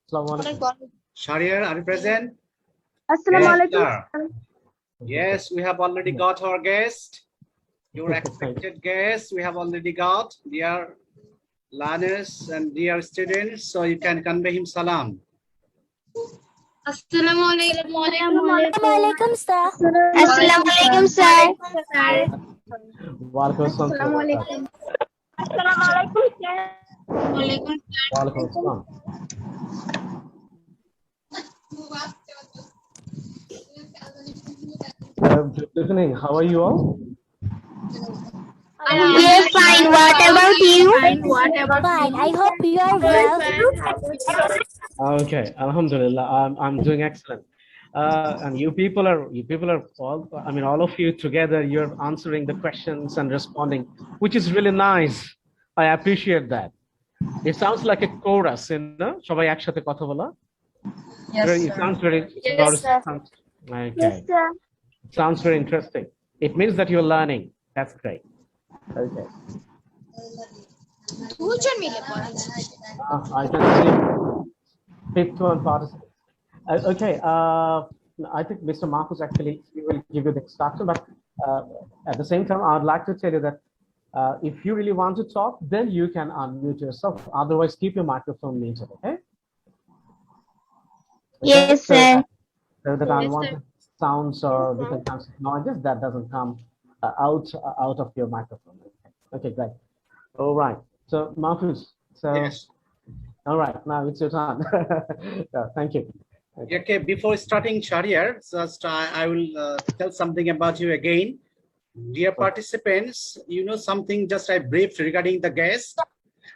Assalamualaikum. Shahrear, are you present? Assalamualaikum. Yes, yes, we have already got our guest. Your expected guest, we have already got. Dear learners and dear students, so you can convey him salam. Assalamualaikum. Assalamualaikum, sir. Assalamualaikum, sir. Walaikum assalam. Assalamualaikum. Assalamualaikum, sir. Waalaikum Walaikum assalam. Good evening. How are you all? We are fine. What about you? Fine. I hope you are well. Okay, Alhamdulillah. I'm doing excellent. And you people are all. I mean, all of you together. You're answering the questions and responding, which is really nice. I appreciate that. It sounds like a chorus, you know. Shobai ekshate kotha bola. Yes, It sounds very. Yes, sir. Okay. Yes, sir. It sounds very interesting. It means that you're learning. That's great. Okay. I can see fifth one participant. Okay. I think Mr. Marcus actually will give you the instruction, but at the same time, I'd like to tell you that if you really want to talk, then you can unmute yourself. Otherwise, keep your microphone muted. Okay. Yes, sir. So that unwanted sounds or different kinds of noises that doesn't come out of your microphone. Okay, great. All right. So Marcus. So Yes. all right. Now it's your turn. Thank you. Okay, before starting Shahrear, just I will tell something about you again. Dear participants, you know something just I briefed regarding the guest.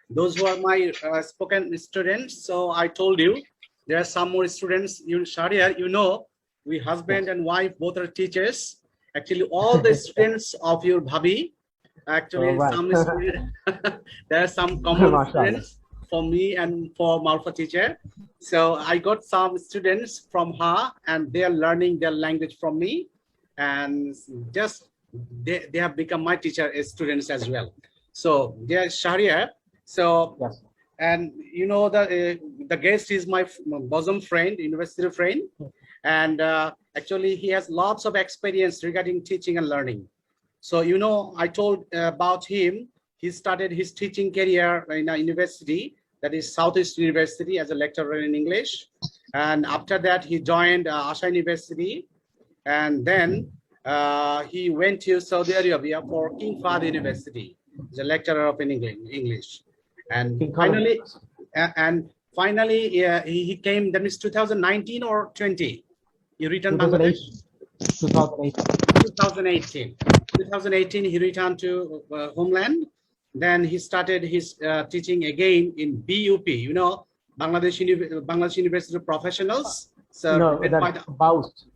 Those who are my spoken students. So I told you there are some more students. You Shahrear, you know, we husband and wife both are teachers. Actually, all the students of your bhabhi. Actually, Right. some student, there are some common students for me and for Malfa teacher. So I got some students from her and they are learning their language from me, and just they have become my teacher as students as well. So they are Shahrear. So Yes. and you know the guest is my bosom friend, university friend, and actually he has lots of experience regarding teaching and learning. So you know I told about him. He started his teaching career in a university, that is Southeast University, as a lecturer in English, and after that he joined Asha University, and then he went to Saudi Arabia for King Fahd University as a lecturer of English. And King Khalid. finally, he came. That means 2019 or 20. He returned Bangladesh. 2018. 2018. He returned to homeland. Then he started his teaching again in BUP. You know, Bangladesh University of Professionals. So No, that's BAUST.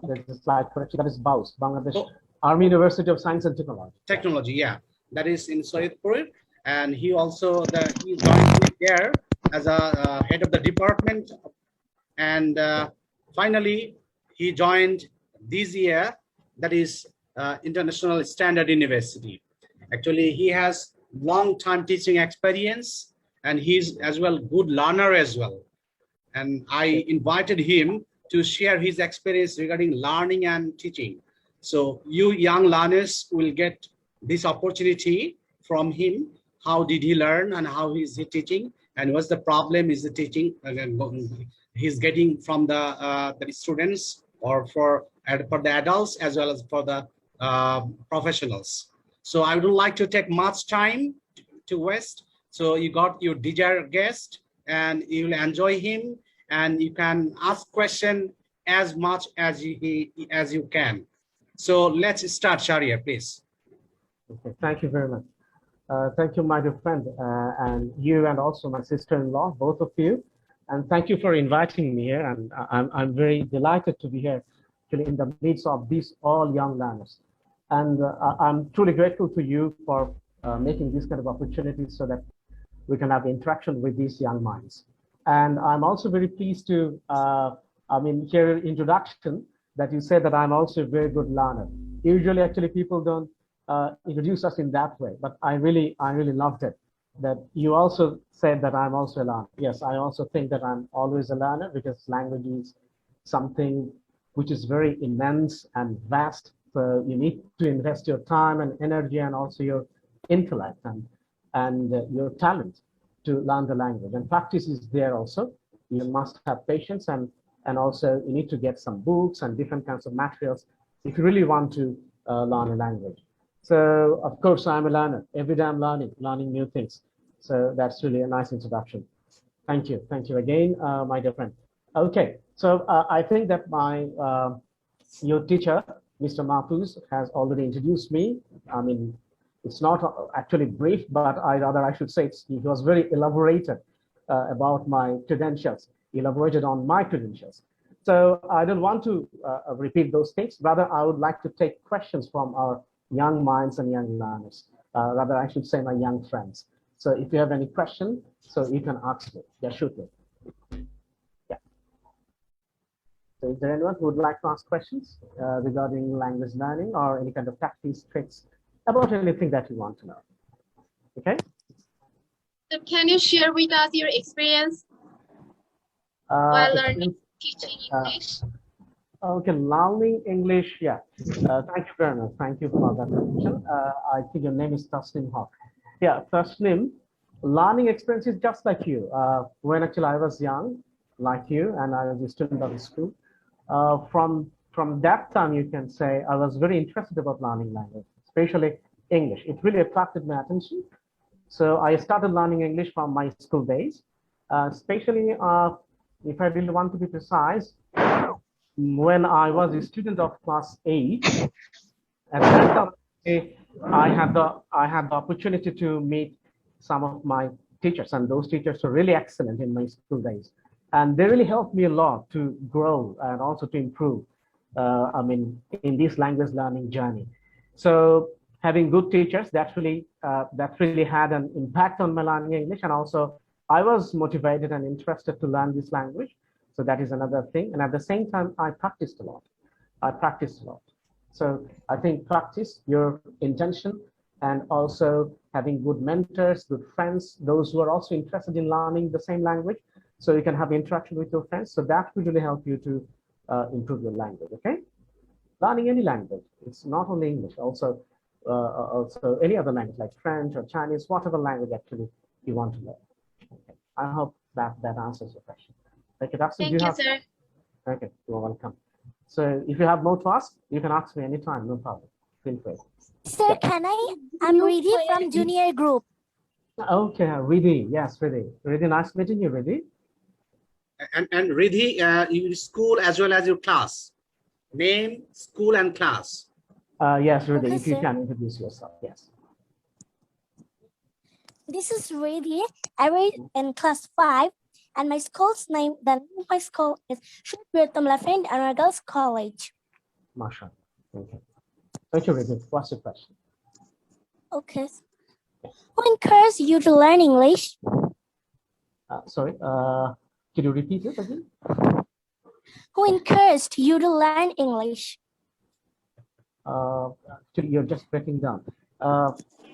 There's a slide correction. That is BAUST, Bangladesh Army University of Science and Technology. Technology, yeah, that is in Soyedpur. And he also he joined there as a head of the department, and finally he joined this year, that is International Standard University. Actually, he has long time teaching experience, and he's as well good learner as well. And I invited him to share his experience regarding learning and teaching. So you young learners will get this opportunity from him. How did he learn and how is he teaching, and what's the problem is the teaching he's getting from the students, or for the adults as well as for the professionals. So I wouldn't like to take much time to waste. So you got your desired guest and you will enjoy him, and you can ask question as much as you can. So let's start, Shahrear, please. Okay, thank you very much. Thank you, my dear friend, and you, and also my sister-in-law, both of you. And thank you for inviting me here. And I'm very delighted to be here, actually, in the midst of these all young learners. And I'm truly grateful to you for making these kind of opportunities so that we can have interaction with these young minds. And I'm also very pleased to, hear an introduction that you said that I'm also a very good learner. Usually, actually, people don't introduce us in that way, but I really loved it. that you also said that I'm also a learner. Yes, I also think that I'm always a learner because language is something which is very immense and vast. So you need to invest your time and energy and also your intellect and your talent to learn the language. And practice is there also. You must have patience and also you need to get some books and different kinds of materials if you really want to learn a language. So of course I'm a learner. Every day I'm learning new things. So that's really a nice introduction. Thank you again, my dear friend. Okay, so I think that your teacher, Mr. Mahfouz, has already introduced me. I mean, it's not actually brief, but I should say he was very elaborated about my credentials, elaborated on my credentials. So I don't want to repeat those things. Rather, I would like to take questions from our young minds and young learners. Rather, I should say my young friends. So if you have any question, so you can ask me. Yeah, shoot me. Yeah. So is there anyone who would like to ask questions regarding language learning or any kind of practice, tricks, about anything that you want to know? Okay. So can you share with us your experience while learning, teaching English? Okay, learning English, yeah. Thank you very much. Thank you for that question. I think your name is Tasnim Haq. Yeah, Tasnim, learning experience is just like you. When actually I was young, like you, and I was a student of the school. From that time, you can say I was very interested about learning language, especially English. It really attracted my attention. So I started learning English from my school days, especially if I really want to be precise, when I was a student of class 8, at that time, I had the opportunity to meet some of my teachers, and those teachers were really excellent in my school days, and they really helped me a lot to grow and also to improve. I mean, in this language learning journey. So having good teachers, that really had an impact on my learning English, and also I was motivated and interested to learn this language. So that is another thing. And at the same time, I practiced a lot. So I think practice, your intention, and also having good mentors, good friends, those who are also interested in learning the same language, so you can have interaction with your friends. So that will really help you to improve your language, okay? Learning any language, it's not only English, also any other language like French or Chinese, whatever language actually you want to learn. Okay. I hope that answers your question. Okay, Thank you, sir. Okay, you're welcome. So if you have more to ask, you can ask me anytime, no problem. Feel free. Sir, can I'm Riddhi from junior group. Okay, Riddhi, yes, Riddhi. Riddhi, nice meeting you, Riddhi. And Riddhi, your school as well as your class. Name, school, and class. Yes, Riddhi, Okay, if you sir. can introduce yourself, yes. This is Riddhi. I read in class 5, and my school's name, the name of my school is Shahrear and Girls College. Masha. Okay. Thank you, Riddhi. What's your question? Okay. Who encouraged you to learn English? Sorry, can you repeat it again? Who encouraged you to learn English? You're just breaking down.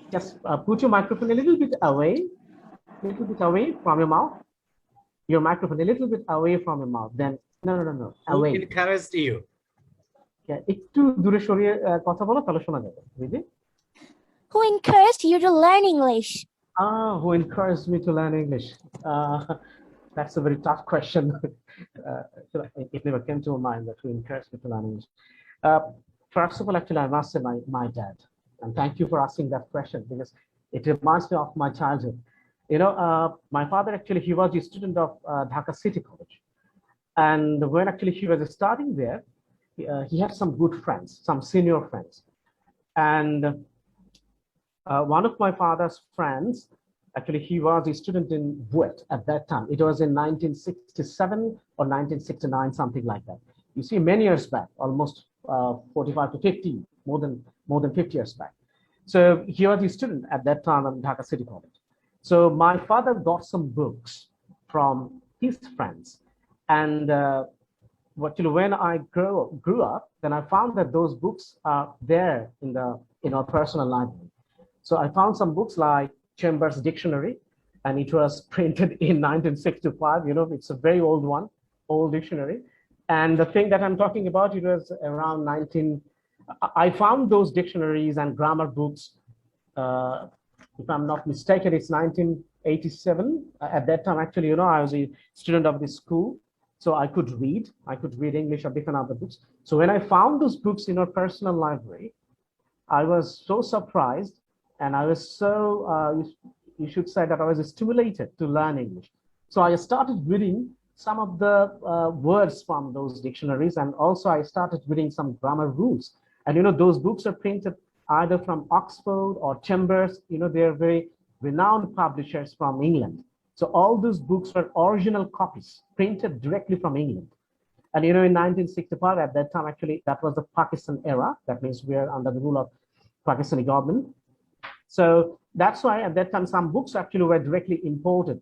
Just put your microphone a little bit away from your mouth. Your microphone a little bit away from your mouth. Then no, away. Who encouraged you? Yeah, একটু দূরে সরিয়ে কথা বলো তাহলে শোনা যাবে, বুঝলি? Who encouraged you to learn English? Who encouraged me to learn English? That's a very tough question. It never came to my mind that who encouraged me to learn English. First of all, actually, I must say my dad. And thank you for asking that question because it reminds me of my childhood. You know, my father actually, he was a student of Dhaka City College. And when actually he was starting there, he had some good friends, some senior friends. And one of my father's friends, actually, he was a student in Buet at that time. It was in 1967 or 1969, something like that. You see, many years back, almost 45 to 50, more than 50 years back. So he was a student at that time at Dhaka City College. So my father got some books from his friends. And when I grew up, then I found that those books are there in our personal library. So I found some books like Chambers Dictionary, and it was printed in 1965. You know, it's a very old one, old dictionary. And the thing that I'm talking about, it was around I found those dictionaries and grammar books, if I'm not mistaken, it's 1987. At that time, actually, you know, I was a student of this school, so I could read English or different other books. So when I found those books in our personal library, I was so surprised, and I was so, you should say that I was stimulated to learn English. So I started reading some of the words from those dictionaries, and also I started reading some grammar rules. And, you know, those books are printed either from Oxford or Chambers. You know, they're very renowned publishers from England. So all those books were original copies printed directly from England. And, you know, in 1965, at that time, actually, that was the Pakistan era. That means we are under the rule of Pakistani government. So that's why at that time, some books actually were directly imported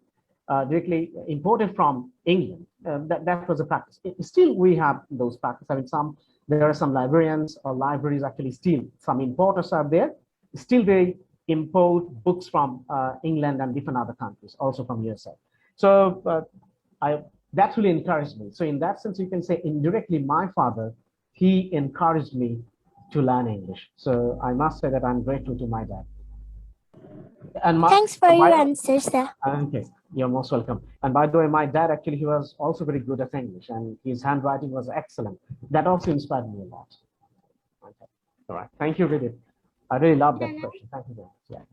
from England. That was a practice. Still, we have those practices. I mean, there are some librarians or libraries actually still, some importers are there. Still, they import books from England and different other countries, also from USA. So that really encouraged me. So in that sense, you can say indirectly, my father, he encouraged me to learn English. So I must say that I'm grateful to my dad. And Thanks for your answers, sir. Okay, you're most welcome. And by the way, my dad actually, he was also very good at English, and his handwriting was excellent. That also inspired me a lot. Okay, all right. Thank you, Vidit. I really love that question. Thank you very much. Yeah.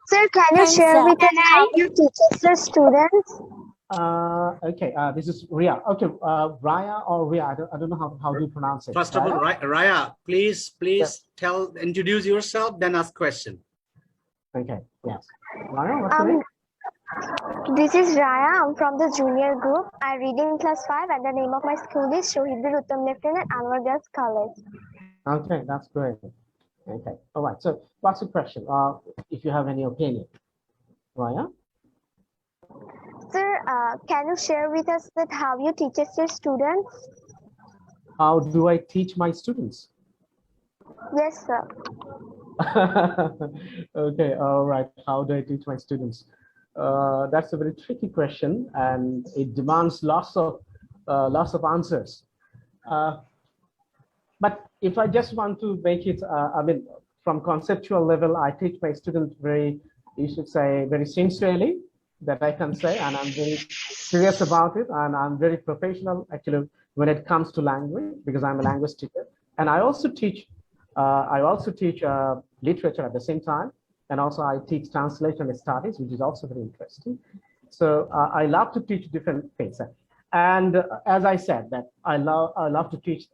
Sir, can you share with us how you teach your students? Okay, this is Ria. Okay, Raya or Ria, I don't know how do you pronounce it. First of all, Raya, please yes. Introduce yourself, then ask question. Okay, yes. Raya, what's your name? This is Raya. I'm from the junior group. I read in class 5 and the name of my school is Shahrear at Anwar Girls College. Okay, that's great. Okay, all right. So what's the question? If you have any opinion. Raya? Sir, can you share with us that how you teach your students? How do I teach my students? Yes, sir. Okay, all right. How do I teach my students? That's a very tricky question, and it demands lots of answers. But if I just want to make it, I mean, from conceptual level, I teach my students very sincerely, that I can say, and I'm very serious about it, and I'm very professional actually when it comes to language, because I'm a language teacher, and I also teach literature at the same time, and also I teach translation studies, which is also very interesting. So I love to teach different things, and as I said, that I love to teach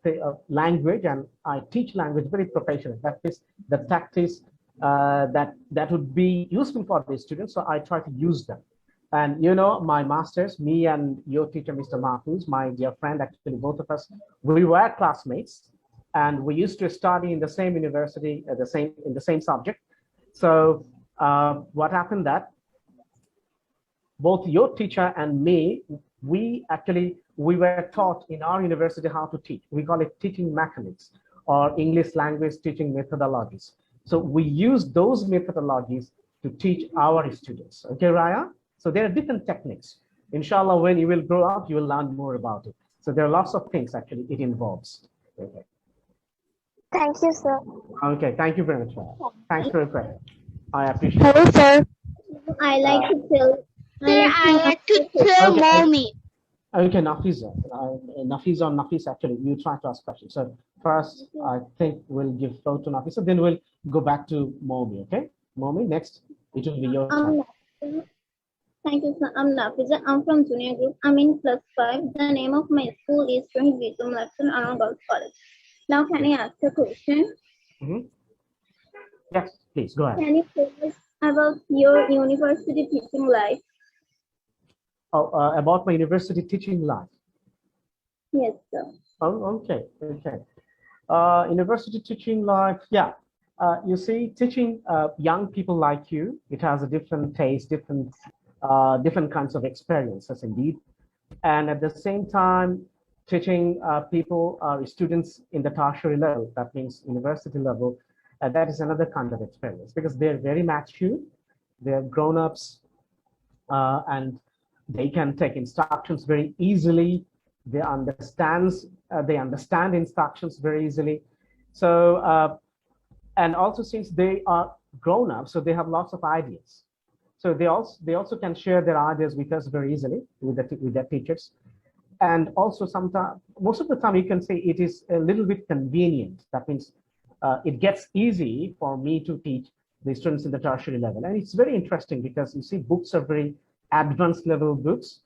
language, and I teach language very professionally. That is the tactics that would be useful for the students, so I try to use them. And you know, my masters, me and your teacher, Mr. Mahfouz, my dear friend, actually both of us, we were classmates, and we used to study in the same university, in the same subject. So what happened that both your teacher and me, we were taught in our university how to teach. We call it teaching mechanics or English language teaching methodologies. So we use those methodologies to teach our students. Okay, Raya? So there are different techniques. Inshallah, when you will grow up, you will learn more about it. So there are lots of things actually it involves. Okay. Thank you, sir. Okay, thank you very much. Thanks for your question. I appreciate Hello, it. sir. I like to tell mommy. Okay, Nafiza. Nafiza or Nafis, actually, you try to ask questions. So first, I think we'll give floor to Nafisa, then we'll go back to Momi, okay? Momi, next, it will be your turn. Thank you, sir. I'm Nafisa. I'm from junior group. I'm in +5. The name of my school is Shahrear at Girls College. Now, can I ask a question? Yes, please, go ahead. Can you tell us about your university teaching life? Oh, about my university teaching life. Yes, sir. Oh, okay. University teaching life, yeah. You see, teaching young people like you, it has a different taste, different kinds of experiences indeed. And at the same time, teaching students in the tertiary level, that means university level, that is another kind of experience because they're very mature, they're grown-ups, and they can take instructions very easily. They understand instructions very easily. So, and also since they are grown up, so they have lots of ideas. So they also can share their ideas with us very easily with their teachers. And also sometimes, most of the time you can say it is a little bit convenient. That means it gets easy for me to teach the students in the tertiary level. And it's very interesting because you see books are very advanced level books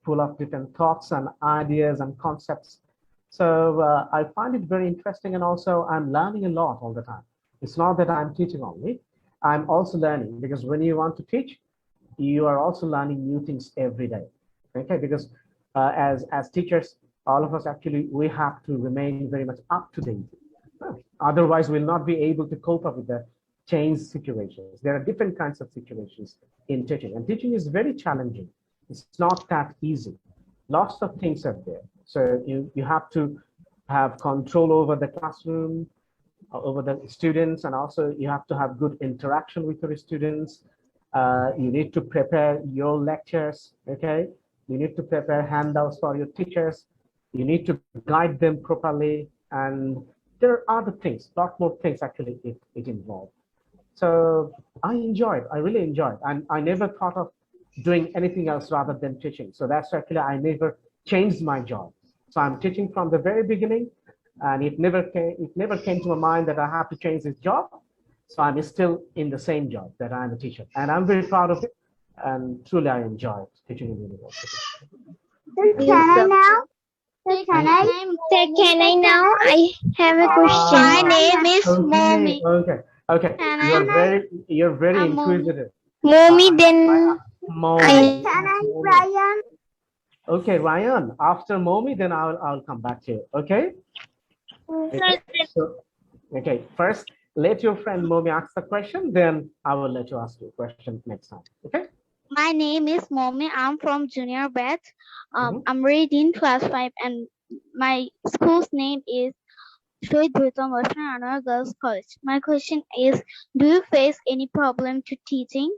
full of different thoughts and ideas and concepts. So I find it very interesting, and also I'm learning a lot all the time. It's not that I'm teaching only, I'm also learning, because when you want to teach, you are also learning new things every day. Okay, because as teachers, all of us actually, we have to remain very much up to date. Otherwise, we'll not be able to cope up with the changed situations. There are different kinds of situations in teaching, and teaching is very challenging. It's not that easy. Lots of things are there. So you have to have control over the classroom, over the students, and also you have to have good interaction with your students. You need to prepare your lectures, okay? You need to prepare handouts for your teachers. You need to guide them properly. And there are other things, a lot more things actually it involves. So I enjoyed, I really enjoyed. And I never thought of doing anything else rather than teaching. So that's actually, I never changed my job. So I'm teaching from the very beginning, and it never came to my mind that I have to change this job. So I'm still in the same job that I'm a teacher, and I'm very proud of it. And truly, I enjoy teaching in university. Can I now? I have a question. My name is Okay, Momi. okay. You're very inquisitive. Momi, then Momi. can I, Ryan? Okay, Ryan. After Momi, then I'll come back to you. Okay. Okay. So, okay. First, let your friend Momi ask the question. Then I will let you ask your question next time. Okay. My name is Momi. I'm from junior batch. Mhm. I'm reading class 5, and my school's name is Shahid Anwar Girls College. My question is, do you face any problem to teaching?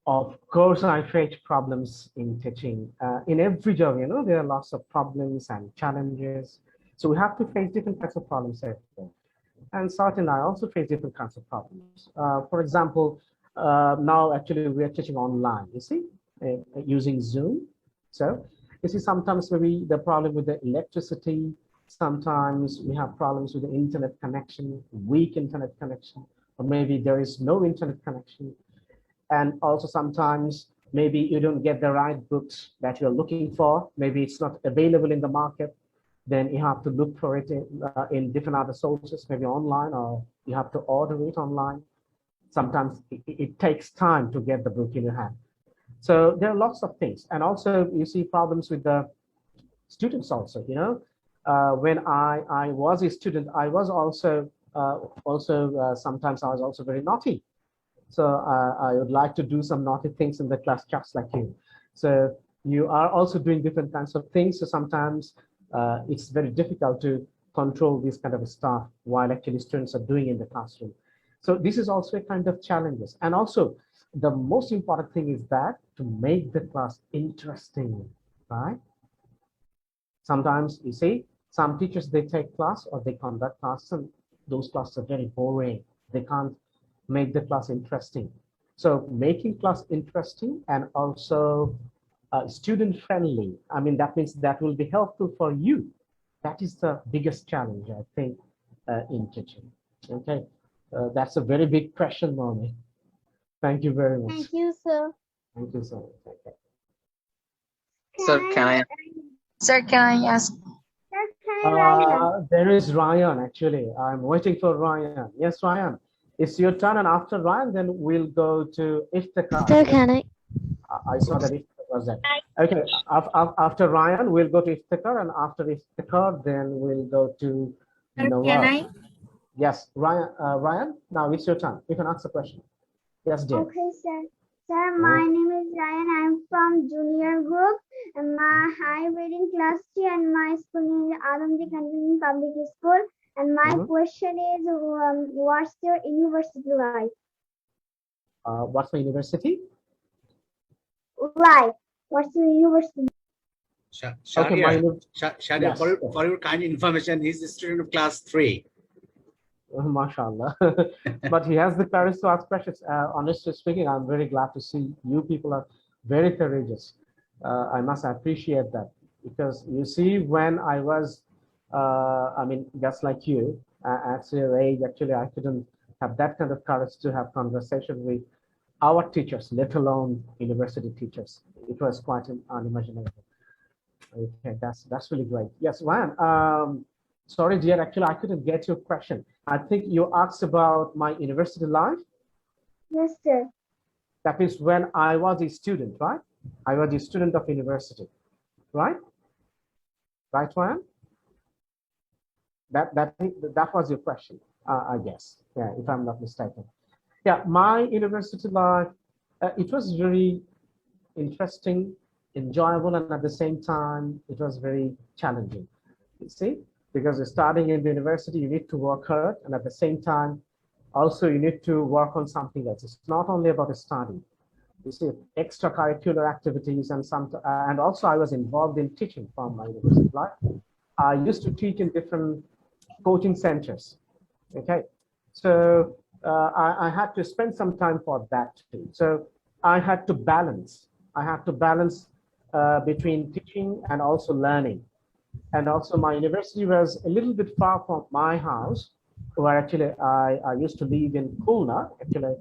Of course, I face problems in teaching. In every job, there are lots of problems and challenges. So we have to face different types of problems every day. And certainly, I also face different kinds of problems. For example, now actually we are teaching online, you see, using Zoom. So you see, sometimes maybe the problem with the electricity, sometimes we have problems with the internet connection, weak internet connection, or maybe there is no internet connection. And also sometimes maybe you don't get the right books that you're looking for. Maybe it's not available in the market. Then you have to look for it in different other sources, maybe online, or you have to order it online. Sometimes it takes time to get the book in your hand. So there are lots of things. And also you see problems with the students also, when I was a student, I was also sometimes I was also very naughty. So I would like to do some naughty things in the class just like you. So you are also doing different kinds of things. So sometimes it's very difficult to control this kind of stuff while actually students are doing in the classroom. So this is also a kind of challenges. And also the most important thing is that to make the class interesting, right? Sometimes you see some teachers, they take class or they conduct classes, and those classes are very boring. They can't make the class interesting. So making class interesting and also student friendly, I mean, that means that will be helpful for you. That is the biggest challenge, I think, in teaching. Okay, that's a very big question, Momi. Thank you very much. Thank you, sir. Thank you so much. Okay. Sir, can I ask? There is Ryan, actually. I'm waiting for Ryan. Yes, Ryan. It's your turn, and after Ryan, then we'll go to Iftikhar. Sir, can I? I saw that Iftikhar was there. Okay, after Ryan, we'll go to Iftikhar, and after Iftikhar, then we'll go to Noah. Can I? Yes, Ryan, now it's your turn. You can ask the question. Yes, dear. Okay, sir. Sir, my name is Ryan. I'm from junior group. And I'm reading class 3, and my school name is Adamji Continental Public School. And my question is, what's your university life? What's my university? Life. What's your university? Shahrear, Shahrear, Yes, for your kind information, he's a student of class 3. MashaAllah. But he has the courage to ask questions. Honestly speaking, I'm very glad to see you people are very courageous. I must appreciate that, because you see, when I was, I mean, just like you, at your age, actually, I couldn't have that kind of courage to have conversation with our teachers, let alone university teachers. It was quite unimaginable. Okay, that's really great. Yes, Ryan. Sorry, dear. Actually, I couldn't get your question. I think you asked about my university life. Yes, sir. That means when I was a student, right? I was a student of university, right? Right, Ryan? That was your question, I guess. Yeah, if I'm not mistaken. Yeah, my university life, it was very interesting, enjoyable, and at the same time, it was very challenging. You see, because starting in the university, you need to work hard, and at the same time, also you need to work on something else. It's not only about studying. You see, extracurricular activities and also I was involved in teaching from my university life. I used to teach in different coaching centers. Okay, so I had to spend some time for that too. So I had to balance. Between teaching and also learning. And also my university was a little bit far from my house, where actually I used to live in Khulna. Actually,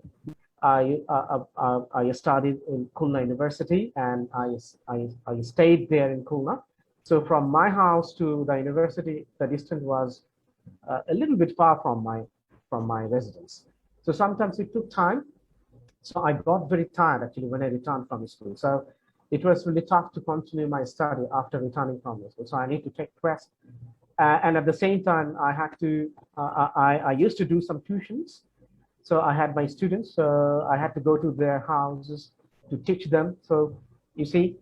I studied in Khulna University, and I stayed there in Khulna. So from my house to the university, the distance was a little bit far from my residence. So sometimes it took time. So I got very tired actually when I returned from school. So it was really tough to continue my study after returning from school. So I need to take rest. And at the same time, I had to, I used to do some tuitions. So I had my students, so I had to go to their houses to teach them. So you see,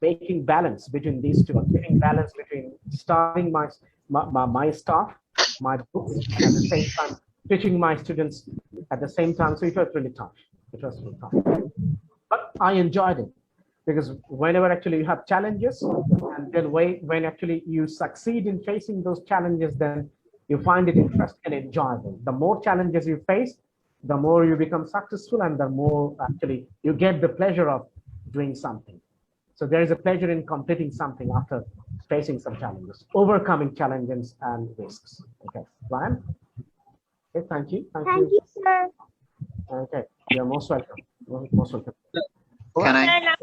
making balance between these two, making balance between studying my stuff, my books, at the same time teaching my students at the same time. So it was really tough. It was really tough. But I enjoyed it, because whenever actually you have challenges, and then when actually you succeed in facing those challenges, then you find it interesting and enjoyable. The more challenges you face, the more you become successful, and the more actually you get the pleasure of doing something. So there is a pleasure in completing something after facing some challenges, overcoming challenges and risks. Okay, Ryan? Okay, thank you. Thank you, sir. Okay, you're most welcome. Most welcome. Can I?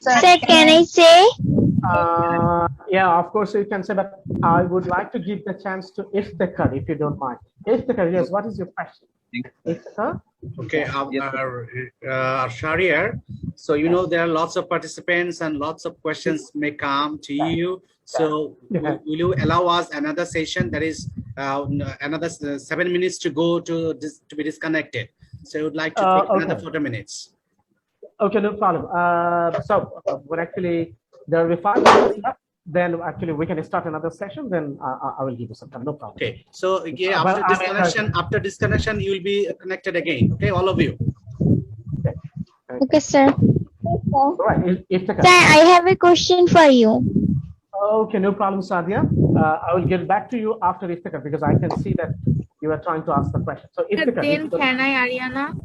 Sir, can I say? Yeah, of course you can say, but I would like to give the chance to Iftikhar, if you don't mind. Iftikhar, yes, what is your question? Iftikhar? Okay, Shahrear, so you know there are lots of participants and lots of questions may come to you. So will you allow us another session, that is another 7 minutes to go to be disconnected? So I would like to take another 40 minutes. Okay, no problem. When actually there will be 5 minutes left, then actually we can start another session. Then I will give you some time. No problem. Okay. So yeah, after disconnection, you will be connected again. Okay, all of you. Okay, sir. All right. Sir, I have a question for you. Okay, no problem, Sadia. I will get back to you after Iftikhar, because I can see that you are trying to ask the question. So Iftikhar, then can I, Ariana?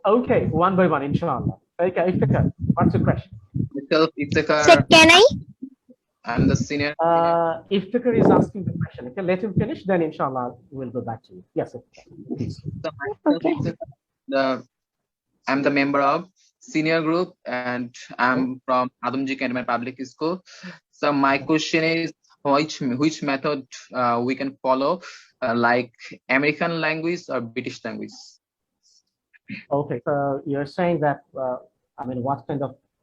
Okay, one by one, inshallah. Okay, Iftikhar, what's the question? Iftikhar. Sir, can I? I'm the senior. Iftikhar is asking the question. Okay, let him finish, then inshallah we'll go back to you. Yes, please. Okay. I'm the member of senior group, and I'm from Adamji Cantonment Public School. So my question is, which method we can follow, like American language or British language? Okay, so you're saying that, I mean,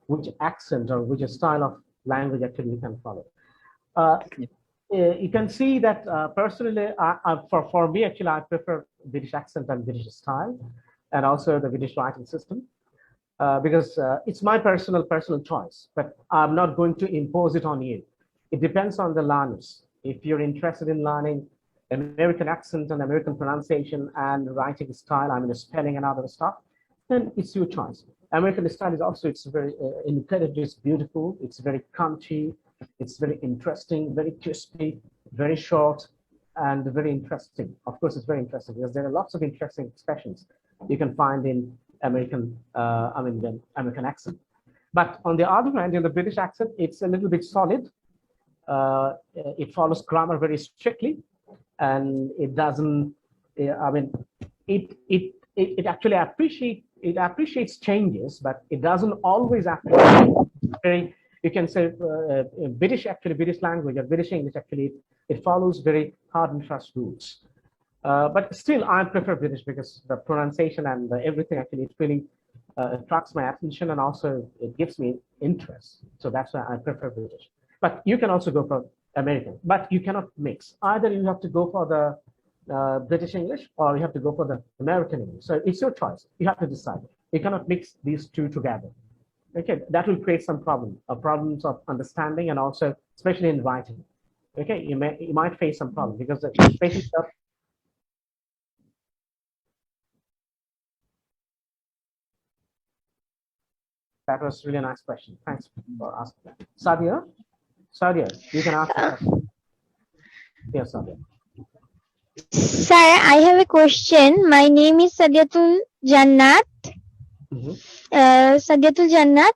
which accent or which style of language actually you can follow? You can see that personally, for me, actually, I prefer British accent and British style, and also the British writing system, because it's my personal choice, but I'm not going to impose it on you. It depends on the learners. if you're interested in learning American accent and American pronunciation and writing style, I mean, spelling and other stuff, then it's your choice. American style is also, it's very incredibly, it's beautiful, it's very crunchy, it's very interesting, very crispy, very short, and very interesting. Of course, it's very interesting because there are lots of interesting expressions you can find in American, the American accent. But on the other hand, in the British accent, it's a little bit solid. It follows grammar very strictly, and it doesn't. I mean, it actually appreciates changes, but it doesn't always appreciate very. You can say British language or British English actually it follows very hard and fast rules. But still, I prefer British because the pronunciation and everything actually it really attracts my attention, and also it gives me interest. So that's why I prefer British. But you can also go for American, but you cannot mix. Either you have to go for the British English or you have to go for the American English. So it's your choice. You have to decide. You cannot mix these two together. Okay, that will create some problems of understanding, and also especially in writing. Okay, you might face some problems because the spacing stuff. That was really a nice question. Thanks for asking that. Shahrear, you can ask the question. Yes, Shahrear. Sir, I have a question. My name is Sadiatul Jannat. Sadiatul Jannat.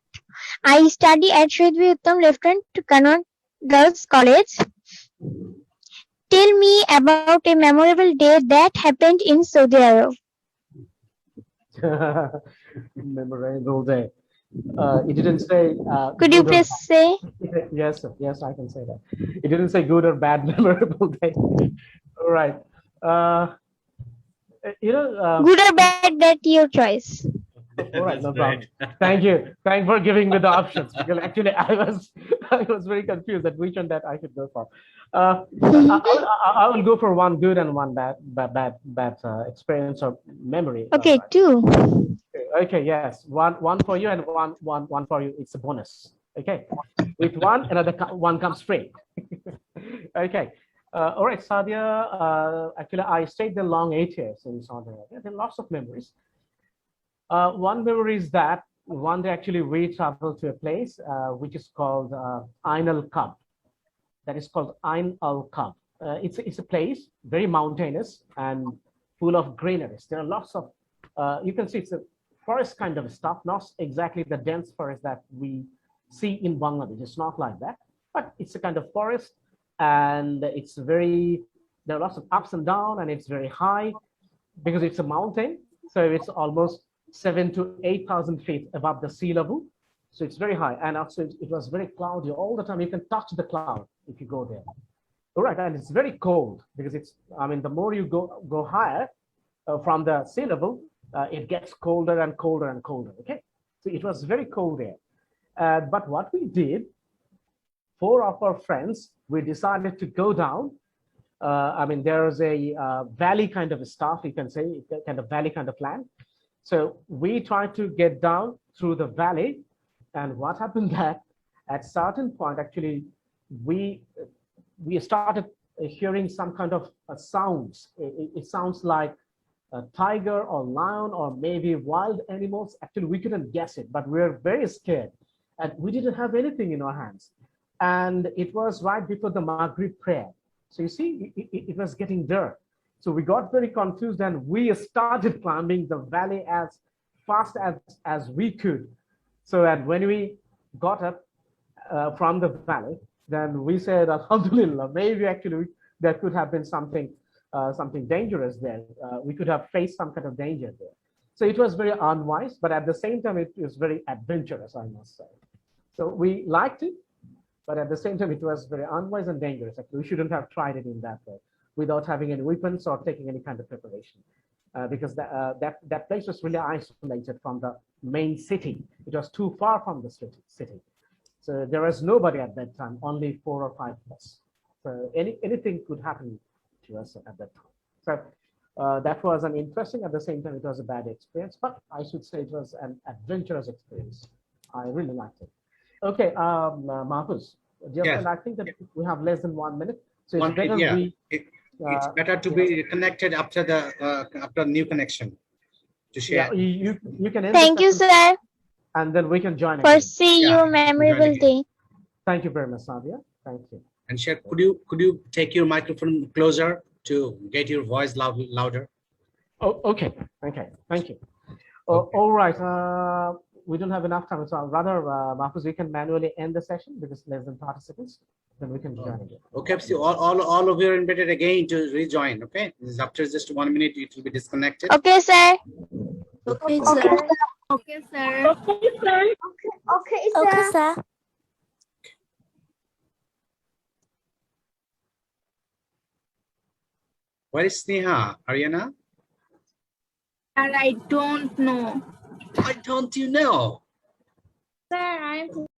I study at Shahid Uttam Lieutenant Kannauj Girls College. Tell me about a memorable day that happened in Saudi Arabia. Memorable day. It didn't say. Could you please say? Yes, yes, I can say that. It didn't say good or bad memorable day. All right. Good or bad, that's your choice. All right, no problem. Thank you. Thanks for giving me the options, because actually I was very confused at which one that I should go for. I will go for one good and one bad experience or memory. Okay, two. Okay, yes, one for you and one for you. It's a bonus. Okay, with one, another one comes free. Okay. All right, Sadia. Actually, I stayed there long 8 years in Saudi Arabia. There are lots of memories. One memory is that one day actually we traveled to a place which is called Ain al-Kab. That is called Ain al-Kab. It's a place very mountainous and full of greeneries. There are lots of you can see it's a forest kind of stuff, not exactly the dense forest that we see in Bangladesh. It's not like that, but it's a kind of forest, and it's very, there are lots of ups and downs, and it's very high because it's a mountain. So it's almost 7,000 to 8,000 feet above the sea level. So it's very high. And also it was very cloudy all the time. You can touch the cloud if you go there. All right, and it's very cold because it's, I mean, the more you go higher from the sea level, it gets colder and colder and colder, okay? So it was very cold there. But what we did, 4 of our friends, we decided to go down. I mean, there's a valley kind of stuff, you can say, kind of valley kind of land. So we tried to get down through the valley, and what happened that at certain point, actually, we started hearing some kind of sounds. It sounds like a tiger or lion or maybe wild animals. Actually, we couldn't guess it, but we were very scared, and we didn't have anything in our hands. And it was right before the Maghrib prayer. So you see, it was getting dark. So we got very confused, and we started climbing the valley as fast as we could. So and when we got up from the valley, then we said, Alhamdulillah, maybe actually there could have been something dangerous there. We could have faced some kind of danger there. So it was very unwise, but at the same time, it was very adventurous, I must say. So we liked it, but at the same time, it was very unwise and dangerous. Actually, we shouldn't have tried it in that way, without having any weapons or taking any kind of preparation, because that place was really isolated from the main city. It was too far from the city. So there was nobody at that time, only 4 or 5 of us. So anything could happen to us at that time. So that was an interesting, at the same time, it was a bad experience, but I should say it was an adventurous experience. I really liked it. Okay, Mahfuz, just, I think that we have less than 1 minute. So it's better it's better to be connected after the after new connection to share. Yeah, you can end Thank you, sir. And then we can join For again. see you memorable day. Thank you very much, Nadia. Thank you. And Share, could you take your microphone closer to get your voice louder? Oh, okay. Okay. Thank you. All right. We don't have enough time, so rather, Mahfouz, we can manually end the session because less than 30 seconds. Then we can join again. Okay, so all of you are invited again to rejoin. Okay, this is after just 1 minute, it will be disconnected. Okay, sir. Okay, sir. Okay, sir. Okay, sir. Okay, sir. Where is Sneha? Ariana? And I don't know. Why don't you know? Sir, I'm